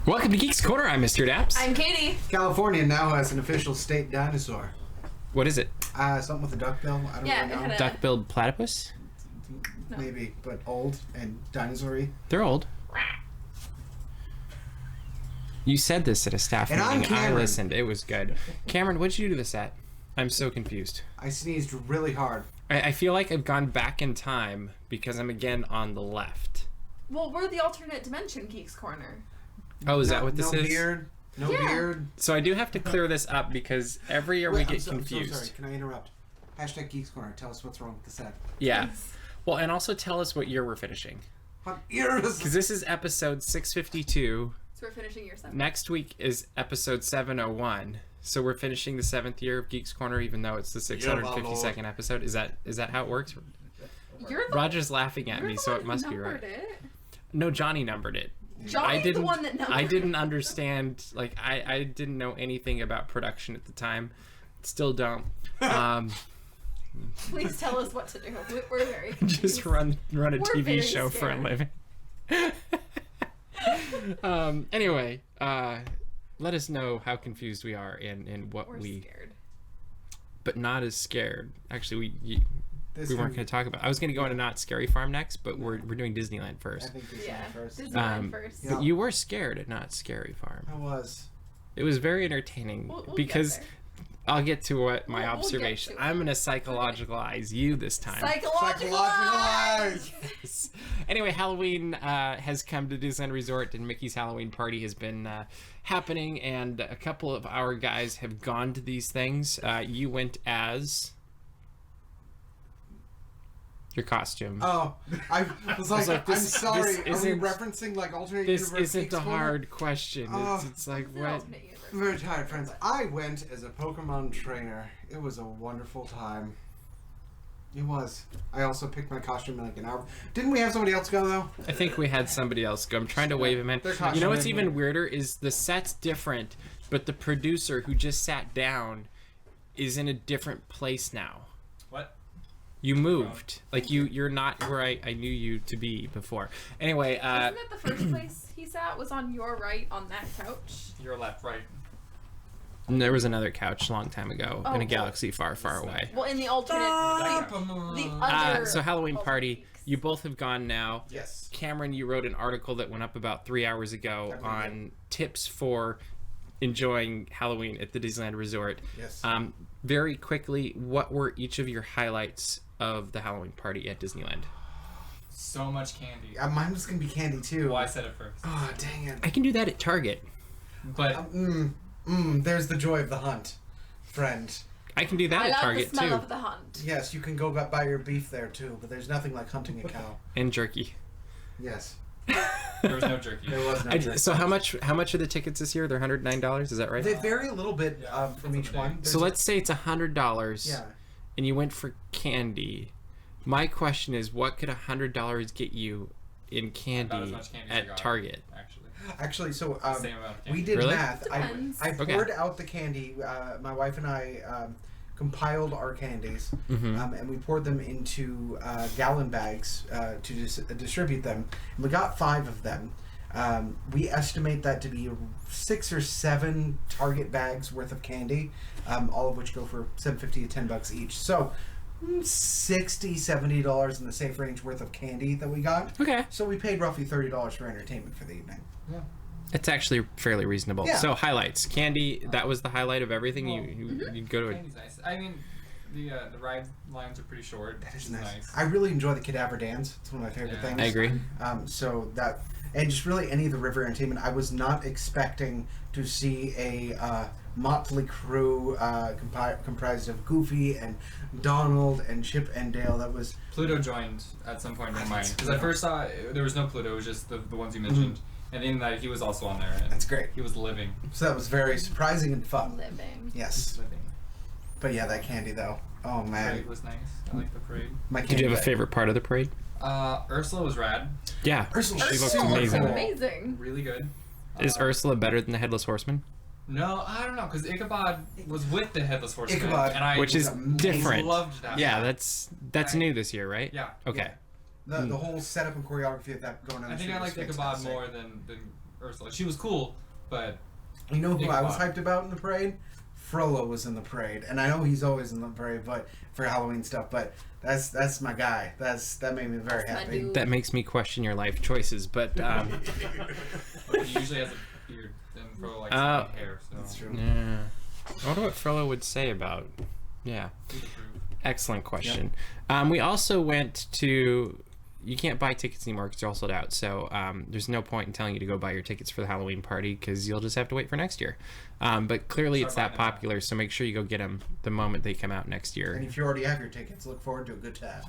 Welcome to Geeks Corner. I'm Mr. DAPs. I'm Katie. California now has an official state dinosaur. What is it? Something with a duck bill. I don't really know. Duck-billed platypus? No. Maybe, but old and dinosaur-y. They're old. You said this at a staff And I'm meeting. I Cameron. listened. It was good. Cameron, what did you do to the set? I'm so confused. I sneezed really hard. I feel like I've gone back in time because I'm again on the left. Well, we're the alternate dimension Geeks Corner. Oh, is that what this no is? Beard, no Yeah. beard. So I do have to clear this up because every year we Wait, get I'm so confused. sorry. Can I interrupt? Hashtag Geeks Corner. Tell us what's wrong with the set. Yeah. Well, and also tell us what year we're finishing. Hot ears. Because this is episode 652. So we're finishing year 7. Next week is episode 701. So we're finishing the 7th year of Geeks Corner, even though it's the 652nd episode. Is that how it works? You're the, Roger's laughing at you're me, the so one it who must be numbered right. It. No, Johnny numbered it. Johnny's the one that numbered I didn't it. understand. Like I didn't know anything about production at the time. Still don't. Please tell us what to do. We're very confused. Just run a We're TV very show for a scared. living. Anyway, let us know how confused we are and what We're we, scared. but not as scared. Actually, This we weren't one- going to talk about. I was going to go into Not Scary Farm next, but we're doing Disneyland I first. think this Yeah. one first. Disneyland first. Yeah. But you were scared at Not Scary Farm. I was. It was very entertaining We'll because get there. I'll get to what my We'll get observation. to it. I'm going to psychologicalize you this time. Psychological eyes. eyes. Anyway, Halloween has come to Disneyland Resort, and Mickey's Halloween party has been happening, and a couple of our guys have gone to these things. You went as your costume. Oh, I was like, like, I'm this sorry. Are we isn't- referencing like alternate This universe isn't Geeks a Corner? hard question. It's like It's an what? alternate universe. I'm very tired, friends. I went as a Pokemon trainer. It was a wonderful time. It was. I also picked my costume in like an hour. Didn't we have somebody else go though? I think we had somebody else go. I'm trying to wave him in. Their You know costume what's is even weird. weirder is the set's different, but the producer who just sat down is in a different place now. What? You moved. Like you're not where I knew you to be before. Anyway, Wasn't it the first place he sat was on your right on that couch? Your left, right. there was another couch a long time ago Oh, in a well, galaxy far, far away. Well, in the alternate, the other. So Halloween alternate party, weeks. you both have gone now. Yes. Cameron, you wrote an article that went up about 3 hours ago I believe on tips for enjoying Halloween at the Disneyland Resort. Yes. Very quickly, what were each of your highlights of the Halloween party at Disneyland? So much candy. Mine was gonna be candy too. Well, I said it first. Oh dang it. I can do that at Target. But There's the joy of the hunt, friend. I can do that I at like Target the smell too. of the hunt. Yes, you can go buy your beef there too, but there's nothing like hunting a cow. And jerky. Yes. there was no jerky. There was no jerky. So how much are the tickets this year? They're $109. Is that right? They vary a little bit Yeah, from that's each what they one. do. So let's say it's $100. Yeah. And you went for candy. My question is, what could $100 get you in About as candy much candy as I at got, Target? Actually, so Same amount of candy. we did Really? math. Depends. I Okay. poured out the candy. My wife and I compiled our candies, and we poured them into gallon bags to distribute them. And we got 5 of them. We estimate that to be 6 or 7 Target bags worth of candy, all of which go for $7.50 to $10 each. So $60-$70 in the safe range worth of candy that we got. Okay. So we paid roughly $30 for entertainment for the evening. Yeah. It's actually fairly reasonable. Yeah. So highlights. Candy, that was the highlight of everything. You'd go to a... Candy's nice. I mean, the ride lines are pretty short. That is which nice. I really enjoy the cadaver dance. It's one of my favorite Yeah. things. I agree. So that, and just really any of the river entertainment. I was not expecting to see a motley crew comprised of Goofy and Donald and Chip and Dale. That was Pluto joined at some point in mine. That's Because I first saw, there was no Pluto, it was just the ones you mentioned. And then like, he was also on there. And That's great. He was living. so that was very surprising and fun. Living. Yes, Living. but yeah, that candy though. Oh man, Parade was nice. I like the parade. my candy. Did you have a favorite part of the parade? Ursula was rad. Yeah. Ursula She looks super amazing. cool. Amazing. Really good. Is Ursula better than the Headless Horseman? No, I don't know, because Ichabod was with the Headless Horseman. Ichabod. And I Which is amazing. different. loved that. Yeah, that's I- new this year, right? Yeah. Okay. The whole setup and choreography of that going on. I the think street I was liked Ichabod fantastic. more than Ursula. She was cool, but You know who Big I was Bob. hyped about in the parade? Frollo was in the parade, and I know he's always in the parade, but for Halloween stuff. But that's my guy. That made me very That's my happy. dude. That makes me question your life choices, but he usually has a beard and for like hair. So That's true. yeah. I wonder what Frollo would say about. Yeah. he'd approve. Excellent question. We also went to. You can't buy tickets anymore because they're all sold out. So there's no point in telling you to go buy your tickets for the Halloween party because you'll just have to wait for next year. But clearly it's Start that buying them now. popular, so make sure you go get them the moment they come out next year. And if you already have your tickets, look forward to a good time.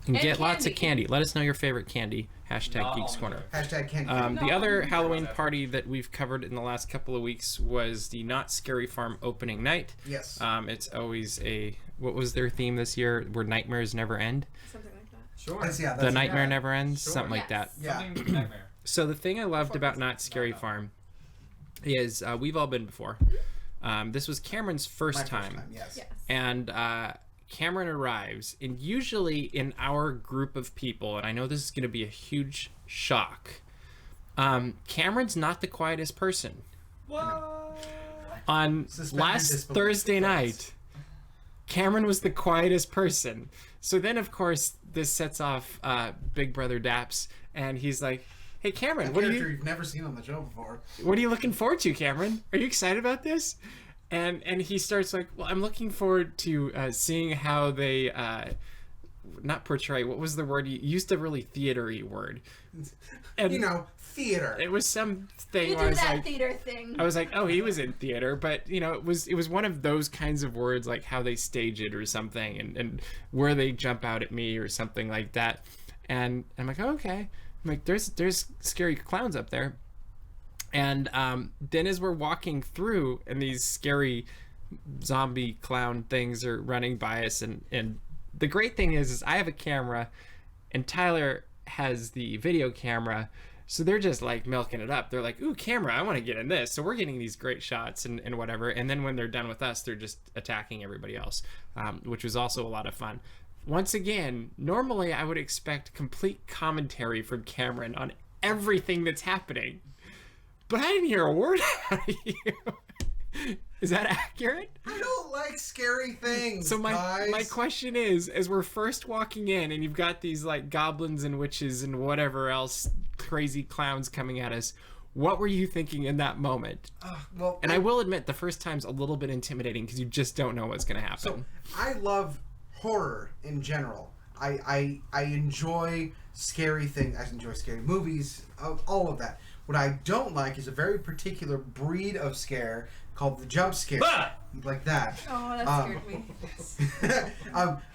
And And get lots of candy. candy. Let us know your favorite candy. Hashtag Not Geeks almond Corner. joy. Hashtag Ken. The No, other I'm- Halloween party that we've covered in the last couple of weeks was the Not Scary Farm opening night. Yes. It's always a. What was their theme this year? Where nightmares never end? Something like that. Sure. The nightmare yeah. never ends? Sure. Something like that. Yes. Yeah. Something nightmare. So the thing I loved about Not Scary No. Farm is we've all been before. This was Cameron's My first time. Yes. Yes. And Cameron arrives, and usually in our group of people, and I know this is going to be a huge shock, Cameron's not the quietest person. What? On Suspend last your disbelief, Thursday friends. night, Cameron was the quietest person. So then, of course, this sets off Big Brother DAPs, and he's like, "Hey, Cameron, A what are character you you've never seen on the show before. looking forward to, Cameron? Are you excited about this?" And he starts like, "Well, I'm looking forward to seeing how they not portray. What was the word? You used a really theater-y word, and You know, theater. it was some thing You where I do was that like, theater thing. I was like, oh, he was in theater, but you know, it was one of those kinds of words, like how they stage it or something, and where they jump out at me or something like that. And I'm like, oh, okay. I'm like, there's scary clowns up there. And then as we're walking through, and these scary zombie clown things are running by us, and the great thing is I have a camera, and Tyler has the video camera. So they're just like milking it up. They're like, ooh, camera, I want to get in this. So we're getting these great shots and whatever. And then when they're done with us, they're just attacking everybody else, which was also a lot of fun. Once again, normally I would expect complete commentary from Cameron on everything that's happening. But I didn't hear a word out of you. Is that accurate? I don't like scary things. So my guys. question is, as we're first walking in, and you've got these like goblins and witches and whatever else crazy clowns coming at us, what were you thinking in that moment? Well, And I will admit, the first time's a little bit intimidating because you just don't know what's going to happen. So I love horror in general. I enjoy scary things. I enjoy scary movies. All of that. What I don't like is a very particular breed of scare called the jump scare. Bah! Like that. Oh, that Um, scared me.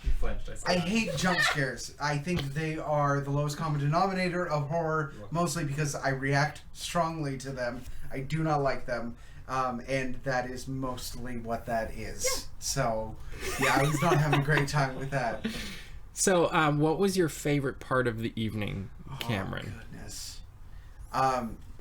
You flinched. I saw I that. hate jump scares. I think they are the lowest common denominator of horror, welcome. mostly because I react strongly to them. I do not like them. And that is mostly what that is. So, yeah, I was not having a great time with that. So, what was your favorite part of the evening, Cameron? Oh, goodness.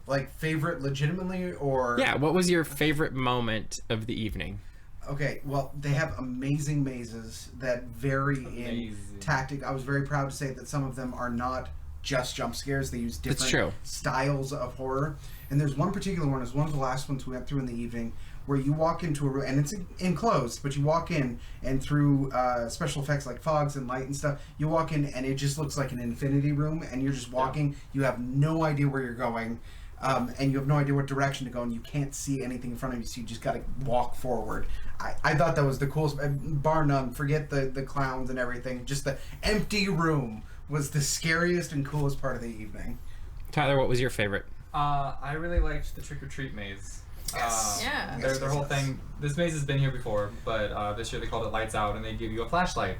Like, favorite legitimately, or... Yeah, what was your favorite moment of the evening? Okay, well, they have amazing mazes that vary Amazing. in tactic. I was very proud to say that some of them are not just jump scares. They use That's different true. styles of horror. And there's one particular one, it's one of the last ones we went through in the evening, where you walk into a room, and it's enclosed, but you walk in, and through special effects like fogs and light and stuff, you walk in, and it just looks like an infinity room, and you're just walking. You have no idea where you're going. And you have no idea what direction to go, and you can't see anything in front of you, so you just got to walk forward. I thought that was the coolest, bar none. Forget the clowns and everything. Just the empty room was the scariest and coolest part of the evening. Tyler, what was your favorite? I really liked the trick or treat maze. Yes. Yeah. Their whole thing. This maze has been here before, but this year they called it Lights Out, and they give you a flashlight,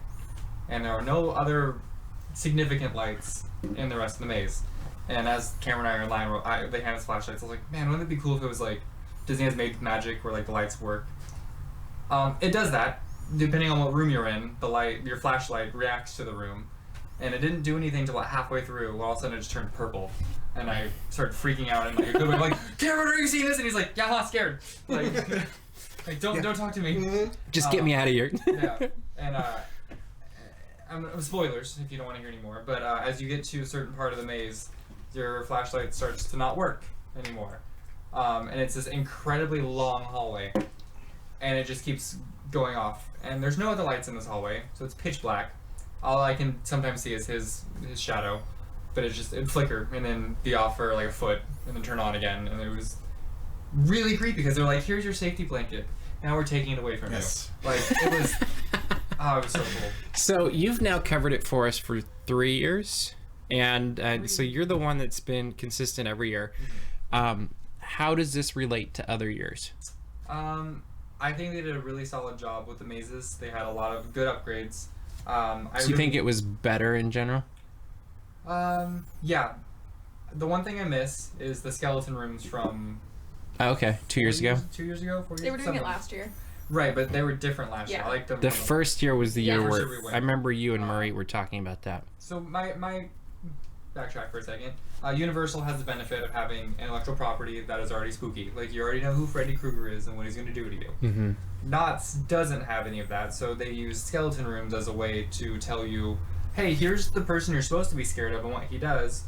and there are no other significant lights in the rest of the maze. And as Cameron and I are in line, they hand us flashlights. I was like, man, wouldn't it be cool if it was like Disney has made magic where like the lights work? It does that. Depending on what room you're in, your flashlight reacts to the room. And it didn't do anything till about halfway through, when all of a sudden it just turned purple. And I started freaking out, and like a good way, like, Cameron, are you seeing this? And he's like, yeah, I'm scared. Like, don't talk to me. Mm-hmm. Just get me out of here. Yeah, and spoilers if you don't want to hear any more. But as you get to a certain part of the maze, your flashlight starts to not work, anymore. And it's this incredibly long hallway, and it just keeps going off. And there's no other lights in this hallway, so it's pitch black. All I can sometimes see is his shadow, but it'd flicker and then be off for like a foot and then turn on again. And it was really creepy because they're like, "Here's your safety blanket. Now we're taking it away from you." Like it was. Oh, it was so cool. So you've now covered it for us for 3 years, and so you're the one that's been consistent every year. How does this relate to other years? I think they did a really solid job with the mazes. They had a lot of good upgrades. You think it was better in general? Yeah. The one thing I miss is the skeleton rooms from... Oh, okay, 2 years ago? 2 years ago? 4 years? They were doing it last year. Right, but they were different last year. Yeah. I like them. The first year was the year first where year we went. I remember you and Murray were talking about that. So my backtrack for a second. Universal has the benefit of having intellectual property that is already spooky. Like you already know who Freddy Krueger is and what he's going to do to you. Mm-hmm. Knott's doesn't have any of that, so they use skeleton rooms as a way to tell you, hey, here's the person you're supposed to be scared of and what he does.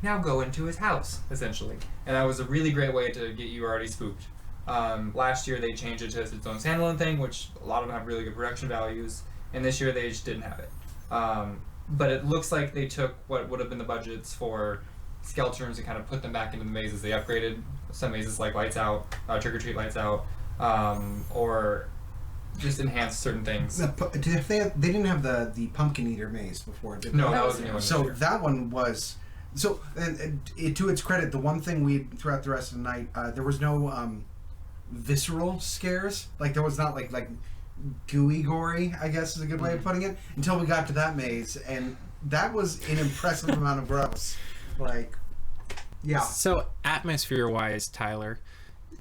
Now go into his house, essentially. And that was a really great way to get you already spooked. Last year they changed it to its own standalone thing, which a lot of them have really good production values, and this year they just didn't have it. But it looks like they took what would have been the budgets for skeleton rooms and kind of put them back into the mazes. They upgraded some mazes like Lights Out, Trick or Treat Lights Out, or just enhanced certain things. They didn't have the Pumpkin Eater maze before, did they? No, that was a new one. So that one was... So, to its credit, the one thing throughout the rest of the night, there was no visceral scares. Like, there was not, like gooey gory, I guess is a good way of putting it, until we got to that maze, and that was an impressive amount of gross. Like, yeah. So, atmosphere-wise, Tyler,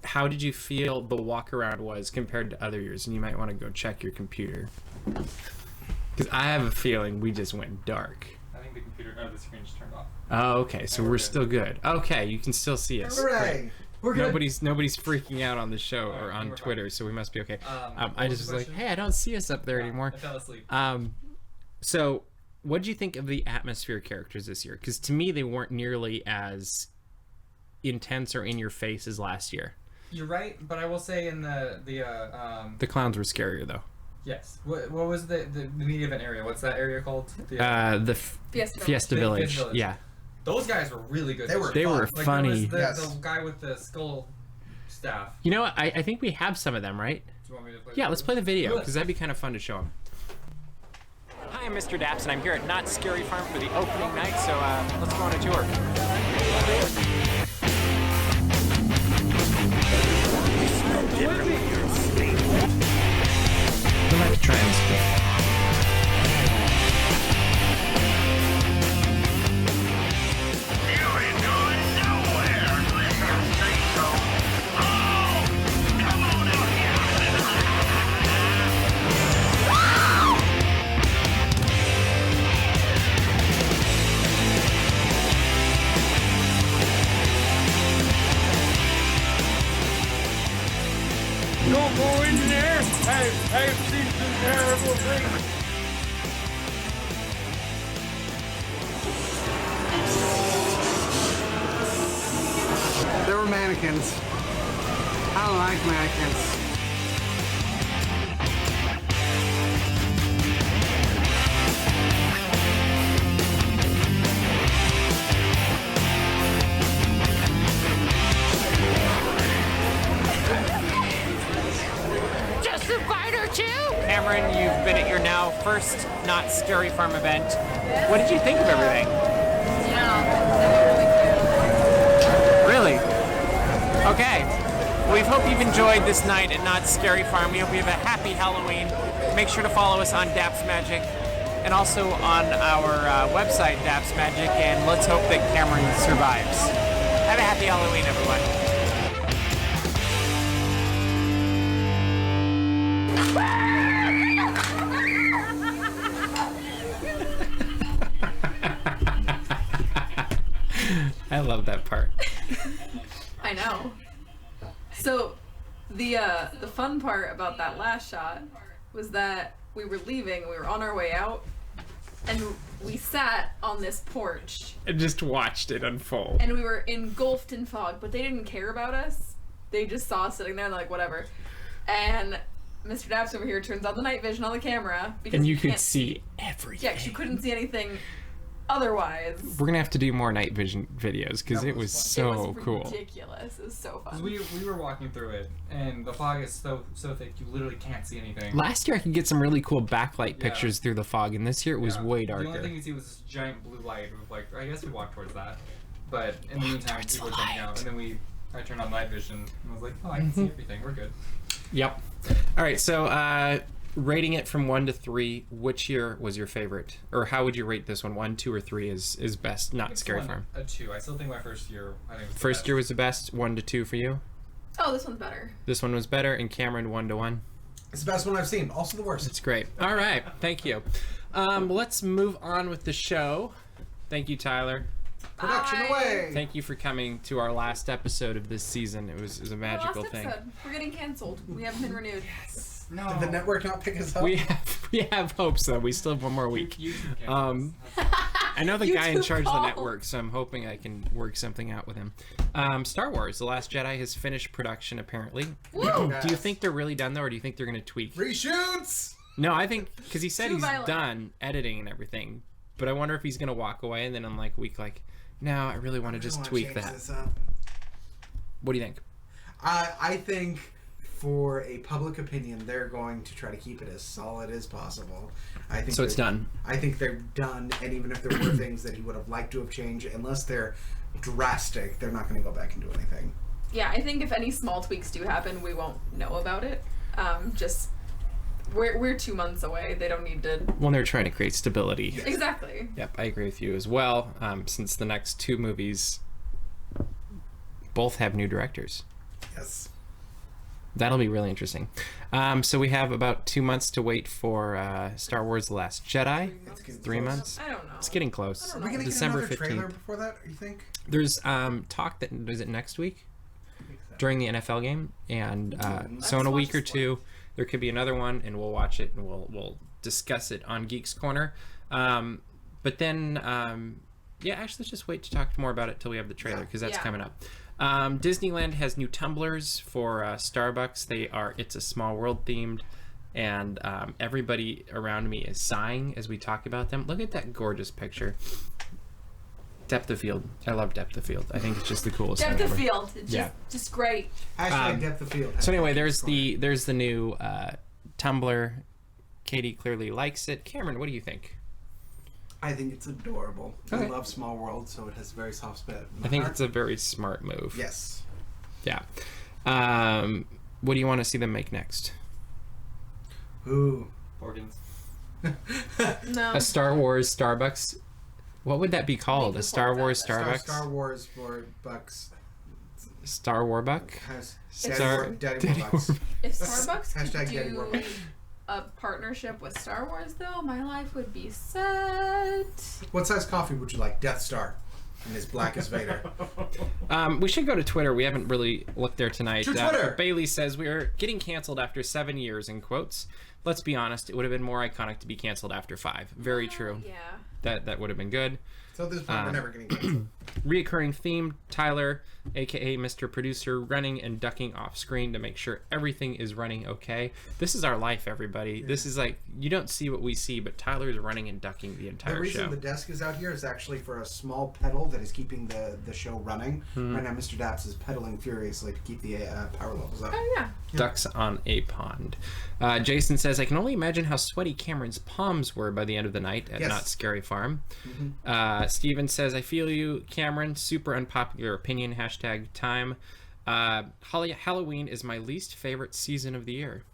how did you feel the walk-around was compared to other years? And you might want to go check your computer. Because I have a feeling we just went dark. I think the screen just turned off. Oh, okay. So we're still good. Okay, you can still see us. Hooray! We're good. Nobody's freaking out on the show or Alright, on we're Twitter, so we must be okay. What I was just the was like, question? hey, I don't see us up there Yeah, anymore. I fell asleep. So what did you think of the atmosphere characters this year? Because to me, they weren't nearly as intense or in your face as last year. You're right, but I will say in The clowns were scarier though. yes. What was the media event area? What's that area called? The Fiesta Fiesta Village. Village. Fiesta Village. Yeah, Those guys were really good. They were they were Like, funny. There was Yes. the guy with the skull staff. You know what? I think we have some of them, right? Do you want me to play? Yeah, let's play the video Good. because that'd be kind of fun to show them. Hi, I'm Mr. DAPs, and I'm here at Not Scary Farm for the opening night. So let's go on a tour. We'll have to try and speak. Don't go in there. I've seen some terrible things. There were mannequins. I don't like mannequins. Just a bite or two? Cameron, you've been at your now first Not Scary Farm event. What did you think of everything? Really? Okay. Well, we hope you've enjoyed this night at Not Scary Farm. We hope you have a happy Halloween. Make sure to follow us on DAPs Magic and also on our website, DAPs Magic, and let's hope that Cameron survives. Have a happy Halloween, everyone. I love that part. I know. So, the fun part about that last shot was that we were leaving, we were on our way out, and we sat on this porch, And just watched it unfold. and we were engulfed in fog, but they didn't care about us. They just saw us sitting there and they're like, whatever. And Mr. Daps over here turns on the night vision on the camera because And you can't could see everything. Yeah, 'cause you couldn't see anything otherwise. We're gonna have to do more night vision videos because That it was was so It was cool. ridiculous. It was so 'Cause fun. we were walking through it, and the fog is so thick you literally can't see anything. Last year I could get some really cool backlight Yeah. pictures through the fog, and this year it was Yeah. way The only darker. thing you see was this giant blue light. Of like, I guess we walked towards that, but in the meantime, towards people the were jumping out, and then I turned on night vision and was like, oh, I can see everything. We're good. Yep. All right, so rating it from 1 to 3, which year was your favorite, or how would you rate this one? 1, 2, or 3 is best. Not It's Scary one- Farm. A 2. I still think my first year. I think was the First best. year was the best. 1 to 2 for you. Oh, this one's better. This one was better, and Cameron 1 to 1. It's the best one I've seen. Also the worst. It's great. All right, thank you. Let's move on with the show. Thank you, Tyler. Production Bye. away. Thank you for coming to our last episode of this season. It was a magical Last thing. episode. We're getting canceled. We haven't been renewed. No. Did the network not pick us up? We have hopes though. We still have one more week. YouTube cameras. I know the guy in YouTube charge of the call. network, so I'm hoping I can work something out with him. Star Wars: The Last Jedi has finished production apparently. Woo! Do you think they're really done though, or do you think they're gonna tweak? Reshoots. No, I think because he said Too he's violent. done editing and everything, but I wonder if he's gonna walk away and then I'm like week like, no, I really want to just tweak that. What do you think? I think for a public opinion, they're going to try to keep it as solid as possible. I think So it's they're- done. I think they're done, and even if there were things that he would have liked to have changed, unless they're drastic, they're not going to go back and do anything. Yeah, I think if any small tweaks do happen, we won't know about it. Just we're 2 months away. They don't need to. Well, they're trying to create stability. Exactly. Yep, I agree with you as well. Since the next 2 movies both have new directors. Yes. That'll be really interesting. So we have about 2 months to wait for Star Wars: The Last Jedi. It's getting 3 close. months. I don't know. It's getting close. I Are don't we going to get December another trailer 15th. before that, you think? There's talk that is it next week during the NFL game, and so in a Let's week watch or this 2 there could be another one, and we'll watch it and we'll discuss it on Geeks Corner. But then yeah, actually let's just wait to talk more about it till we have the trailer because that's Yeah. coming up. Disneyland has new tumblers for Starbucks. They are It's a Small World themed, and everybody around me is sighing as we talk about them. Look at that gorgeous picture. Depth of field. I love depth of field. I think it's just the coolest Depth thing of ever. field. It's Yeah. just great. Hashtag depth of field. So anyway, Hashtag there's Geeks the new Tumblr. Katie clearly likes it. Cameron, what do you think? Corner. I think it's adorable. Okay. I love Small World, so it has a very soft spot. in my I think heart. it's a very smart move. Yes. Yeah. What do you want to see them make next? Ooh. Organs. No. A Star Wars Starbucks. What would that be called? Make A the Star point Wars that- Starbucks? Star Wars for Bucks Star Warbuck? has Star- Daddy Daddy Warbucks. If Starbucks Hashtag could Daddy do Warbucks. a partnership with Star Wars, though, my life would be set. What size coffee would you like? Death Star. And as black as Vader. We should go to Twitter. We haven't really looked there tonight. To Twitter! Bailey says we are getting canceled after 7 years, in quotes. Let's be honest, it would have been more iconic to be canceled after 5. Very true. Yeah. That would have been good. So at this point, we're never getting canceled. Reoccurring theme, Tyler, aka Mr. Producer, running and ducking off screen to make sure everything is running okay. This is our life, everybody. This is like, you don't see what we see, but Tyler's running and ducking the The entire reason show. the desk is out here is actually for a small pedal that is keeping the show running. Hmm. Right now, Mr. Daps is pedaling furiously to keep the power levels up. Oh, yeah. Ducks on a pond. Jason says, I can only imagine how sweaty Cameron's palms were by the end of the night at Yes. Not Scary Farm. Mm-hmm. Steven says, I feel you, Cameron. Super unpopular opinion. Hashtag time. Halloween is my least favorite season of the year.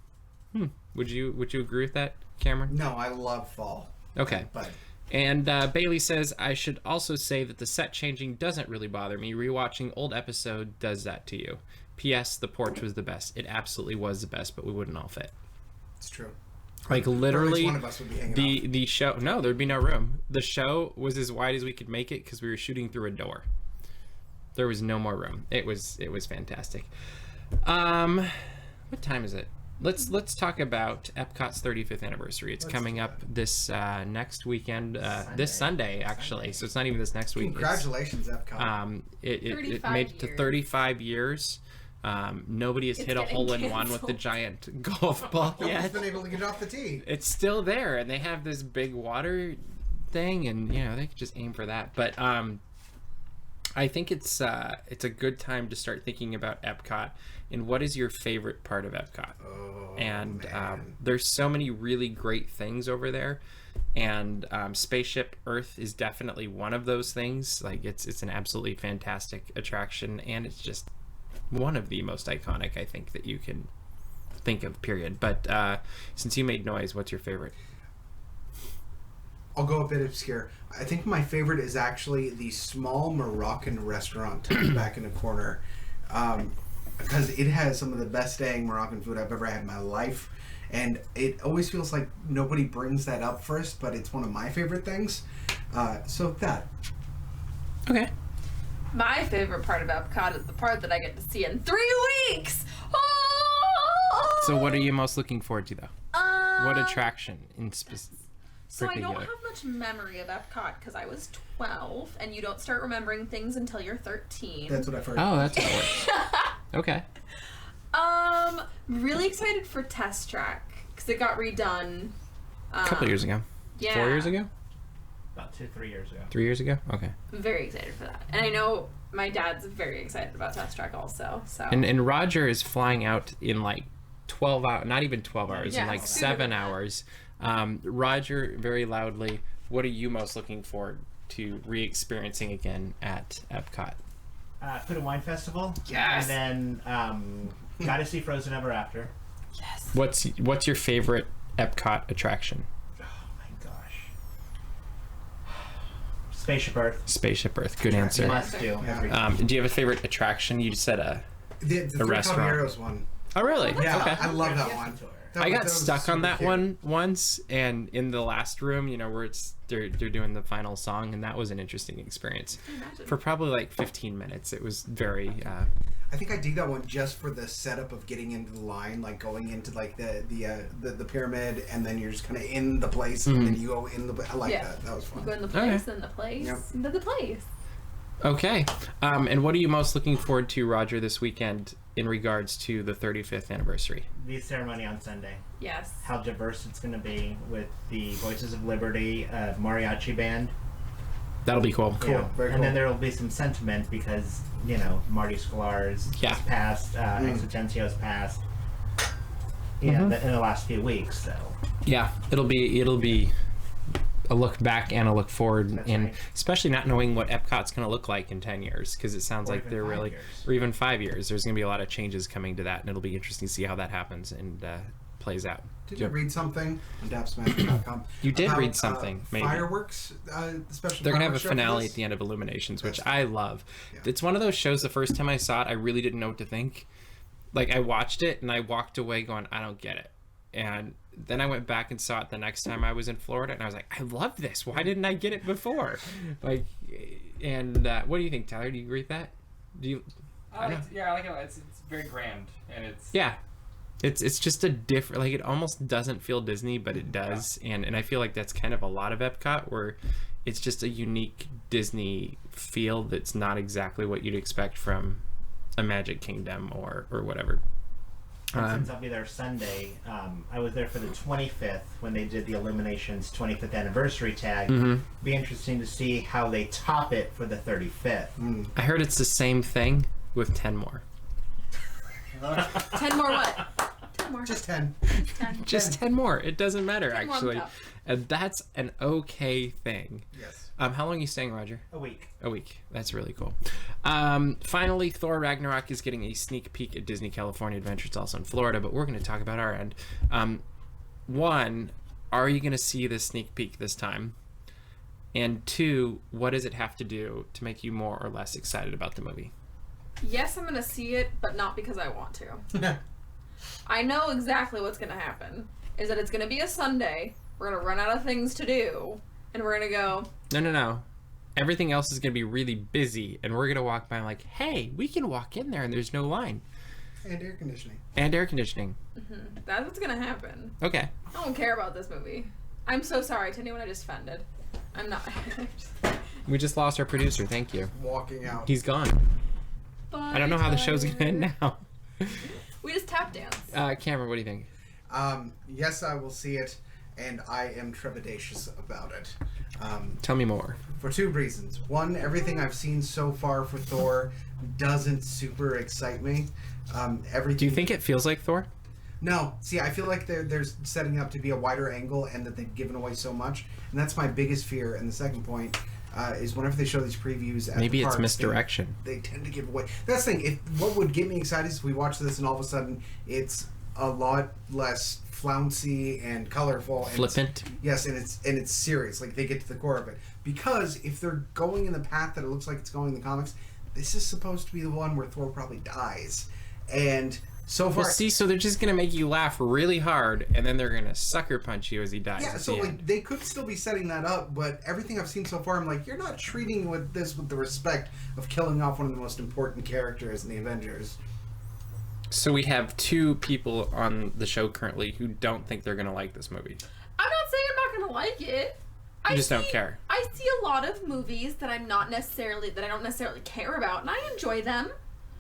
Would you agree with that, Cameron? No, I love fall. Okay. But And Bailey says, I should also say that the set changing doesn't really bother me. Rewatching old episode does that to you. P.S. The porch was the best. It absolutely was the best, but we wouldn't all fit. it's true. Like Or at literally, least one of us would be hanging off. the show. No, there'd be no room. The show was as wide as we could make it because we were shooting through a door. There was no more room. It was fantastic. What time is it? let's talk about Epcot's 35th anniversary. It's coming up this next weekend, this Sunday actually. So it's not even this next week. Congratulations, Epcot. It made it to 35 years. Nobody has hit a hole-in-one with the giant golf ball No one's yet. been able to get off the tee. It's still there, and they have this big water thing, and they could just aim for that. But I think it's a good time to start thinking about Epcot and what is your favorite part of Epcot. There's so many really great things over there, and Spaceship Earth is definitely one of those things. Like it's an absolutely fantastic attraction, and it's just one of the most iconic, I think, that you can think of, period. But since you made noise, what's your favorite? I'll go a bit obscure. I think my favorite is actually the small Moroccan restaurant back in the corner, because it has some of the best dang Moroccan food I've ever had in my life, and it always feels like nobody brings that up first, but it's one of my favorite things. So that. Okay. My favorite part of Epcot is the part that I get to see in 3 weeks. Oh! So what are you most looking forward to, though? What attraction in specific? So I don't have much memory of Epcot because I was 12, and you don't start remembering things until you're 13. That's what I've heard. Oh, that's how it works. Okay. Really excited for Test Track because it got redone. A couple years ago. Yeah. 4 years ago? About 3 years ago. 3 years ago? Okay. Very excited for that, and I know my dad's very excited about Test Track also. So. And Roger is flying out in like 12 hours, not even 12 hours, in Yeah, like sooner 7 than that. hours. Roger, very loudly, what are you most looking forward to re-experiencing again at Epcot? Food and Wine Festival. Yes! And then gotta see Frozen Ever After. Yes. What's your favorite Epcot attraction? Oh my gosh. Spaceship Earth. Spaceship Earth. Good answer. Must do. Yeah. Every time. Do you have a favorite attraction? You just said The Three restaurant. Caballeros one. Oh, really? Yeah, Okay. I love that one. I got was stuck on super that cute. one once, and in the last room, where they're doing the final song, and that was an interesting experience. Imagine. For probably like 15 minutes, it was very. I think I dig that one just for the setup of getting into the line, like going into like the pyramid, and then you're just kind of in the place, and then you go in the. I like Yeah. that. That was You fun. go in the place, Okay. then the place, Yep. then the place. Okay. And what are you most looking forward to, Roger, this weekend in regards to the 35th anniversary? The ceremony on Sunday. Yes. How diverse it's going to be with the Voices of Liberty mariachi band. That'll be cool. Cool. Very And cool. then there will be some sentiment because, Marty Sklar's Yeah. passed, Existencio's passed. Yeah, in the last few weeks, so. Yeah, it'll be a look back and a look forward, That's and right. especially not knowing what Epcot's going to look like in 10 years, because it sounds Or like even they're 5 really, years. or even 5 years. There's going to be a lot of changes coming to that, and it'll be interesting to see how that happens and plays out. Did you read something on dapsmagic.com? You did about, read something, maybe. Fireworks, special. They're gonna have a fireworks show for finale this? at the end of Illuminations, which That's I love. Yeah. It's one of those shows. The first time I saw it, I really didn't know what to think. Like, I watched it and I walked away going, I don't get it. And then I went back and saw it the next time I was in Florida, and I was like, I love this. Why didn't I get it before? Like, and what do you think, Tyler? Do you agree with that? Do you? I like it. It's very grand, and it's Yeah. It's just a different, like, it almost doesn't feel Disney, but it does. And I feel like that's kind of a lot of Epcot, where it's just a unique Disney feel that's not exactly what you'd expect from a Magic Kingdom or whatever. And since I'll be there Sunday, I was there for the 25th when they did the Illuminations 25th anniversary tag. Be interesting to see how they top it for the 35th. I heard it's the same thing with 10 more. 10 more what? 10 more. Just 10. 10. Just 10 more. It doesn't matter, 10 more on actually. top. And that's an okay thing. Yes. How long are you staying, Roger? A week. A week. That's really cool. Finally, Thor Ragnarok is getting a sneak peek at Disney California Adventure. It's also in Florida, but we're going to talk about our end. One, are you going to see the sneak peek this time? And two, what does it have to do to make you more or less excited about the movie? Yes, I'm gonna see it, but not because I want to. I know exactly what's gonna happen. Is that it's gonna be a Sunday. We're gonna run out of things to do, and we're gonna go. No. Everything else is going to be really busy, and we're going to walk by and like, hey, we can walk in there and there's no line. And air conditioning. And air conditioning. That's what's gonna happen. Okay. I don't care about this movie. I'm so sorry to anyone I just offended. I'm not. We just lost our producer. Thank you. Walking out. He's gone. I don't know how the show's gonna end now. We just tap dance. Cameron, what do you think? Yes, I will see it, and I am trepidatious about it. Tell me more. For two reasons. One, everything I've seen so far for Thor doesn't super excite me. Everything. Do you think it feels like Thor? No. See, I feel like they're setting up to be a wider angle, and that they've given away so much, and that's my biggest fear. And the second point is whenever they show these previews at Maybe the it's parks, misdirection. They tend to give away. That's the thing. What would get me excited is if we watch this and all of a sudden it's a lot less flouncy and colorful. And Flippant. Yes, and it's serious. Like, they get to the core of it. Because if they're going in the path that it looks like it's going in the comics, this is supposed to be the one where Thor probably dies. And so far... Well, see, so they're just going to make you laugh really hard, and then they're going to sucker punch you as he dies. Yeah, at so the like end. they could still be setting that up, but everything I've seen so far, I'm like, you're not treating with the respect of killing off one of the most important characters in the Avengers. So we have two people on the show currently who don't think they're going to like this movie. I'm not saying I'm not gonna like it. You just don't care. I see a lot of movies that I don't necessarily care about, and I enjoy them.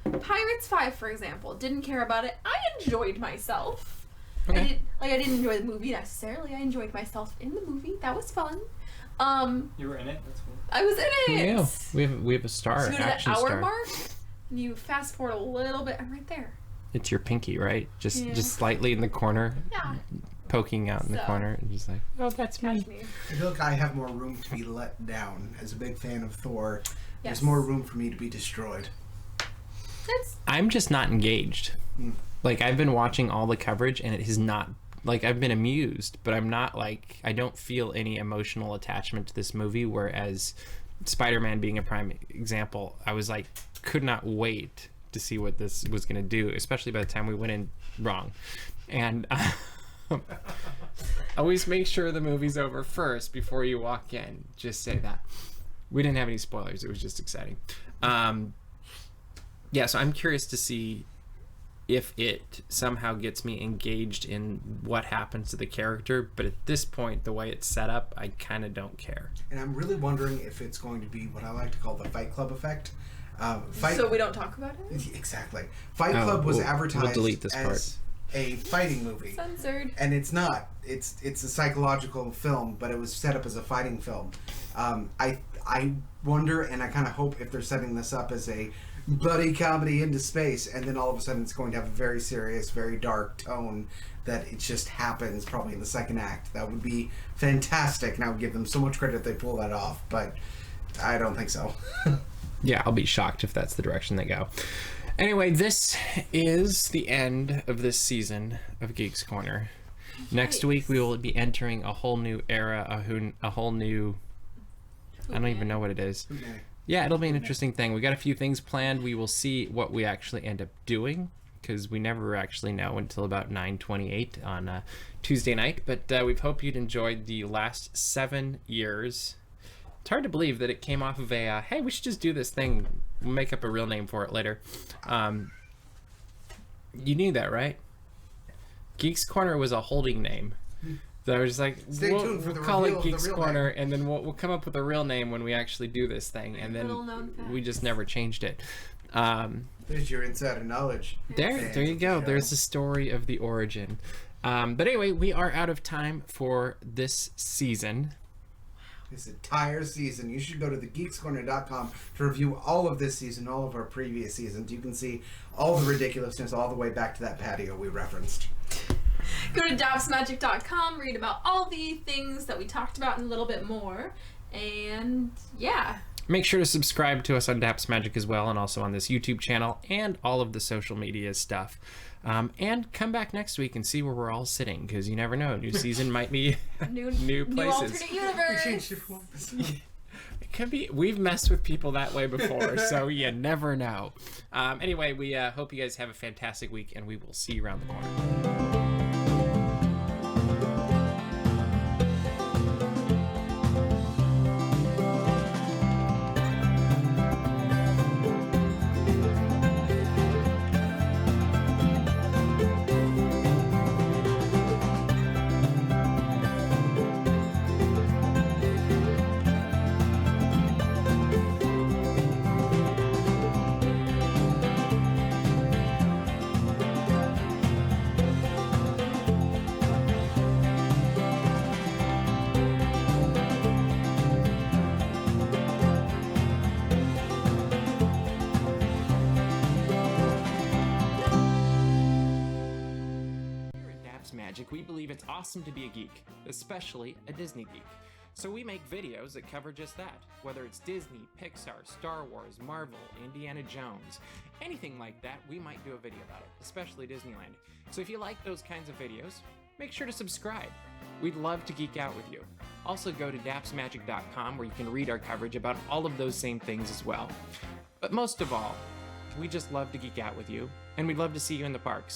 Pirates 5, for example, didn't care about it. I enjoyed myself. Okay. I didn't enjoy the movie necessarily. I enjoyed myself in the movie. That was fun. You were in it? That's cool. I was in it. Yeah, we have a star, So an you go to action that hour star. mark, and you fast forward a little bit. I'm right there. It's your pinky, right? Just Yeah. just slightly in the corner, Yeah. poking out in the So. corner, and just like, oh, that's me. Catch me. I feel like I have more room to be let down. As a big fan of Thor, Yes. there's more room for me to be destroyed. That's I'm just not engaged. Hmm. Like, I've been watching all the coverage, and it has not. Like, I've been amused, but I'm not like, I don't feel any emotional attachment to this movie. Whereas Spider-Man being a prime example, I was like, could not wait to see what this was going to do, especially by the time we went in wrong. And always make sure the movie's over first before you walk in. Just say that. We didn't have any spoilers. It was just exciting. Yeah, so I'm curious to see if it somehow gets me engaged in what happens to the character. But at this point, the way it's set up, I kind of don't care. And I'm really wondering if it's going to be what I like to call the Fight Club effect. so we don't talk about it. Exactly. Fight Oh, Club was we'll advertised delete this as a fighting movie. Censored. And it's not. It's a psychological film, but it was set up as a fighting film. I wonder, and I kind of hope if they're setting this up as a buddy comedy into space, and then all of a sudden it's going to have a very serious, very dark tone, that it just happens probably in the second act. That would be fantastic, and I would give them so much credit if they pull that off, but I don't think so. Yeah, I'll be shocked if that's the direction they go. Anyway, this is the end of this season of Geeks Corner. Next week we will be entering a whole new era, a whole new... I don't even know what it is. Okay. Yeah, it'll be an interesting thing. We got a few things planned. We will see what we actually end up doing, because we never actually know until about 9:28 on Tuesday night. But we hope you'd enjoyed the last 7 years. It's hard to believe that it came off of a, hey, we should just do this thing. We'll make up a real name for it later. You knew that, right? Geeks Corner was a holding name. So I was just like, Stay tuned for we'll the call reveal it of the Geeks real Corner, and then we'll come up with a real name when we actually do this thing. And Little known then fact. we just never changed it. There's your insider knowledge. There Fans you of the go. show. There's the story of the origin. But anyway, we are out of time for this season. This entire season. You should go to thegeekscorner.com to review all of this season, all of our previous seasons. You can see all the ridiculousness all the way back to that patio we referenced. Go to dapsmagic.com, read about all the things that we talked about and a little bit more. And yeah. Make sure to subscribe to us on DAPs Magic as well, and also on this YouTube channel and all of the social media stuff. And come back next week and see where we're all sitting, because you never know. New season might be new New places. alternate We universe. changed it for one episode. It could be. We've messed with people that way before, so you never know. Anyway, we hope you guys have a fantastic week, and we will see you around the corner. it's awesome to be a geek, especially a Disney geek. So we make videos that cover just that, whether it's Disney, Pixar, Star Wars, Marvel, Indiana Jones, anything like that, we might do a video about it, especially Disneyland. So if you like those kinds of videos, make sure to subscribe. We'd love to geek out with you. Also go to dapsmagic.com where you can read our coverage about all of those same things as well. But most of all, we just love to geek out with you, and we'd love to see you in the parks.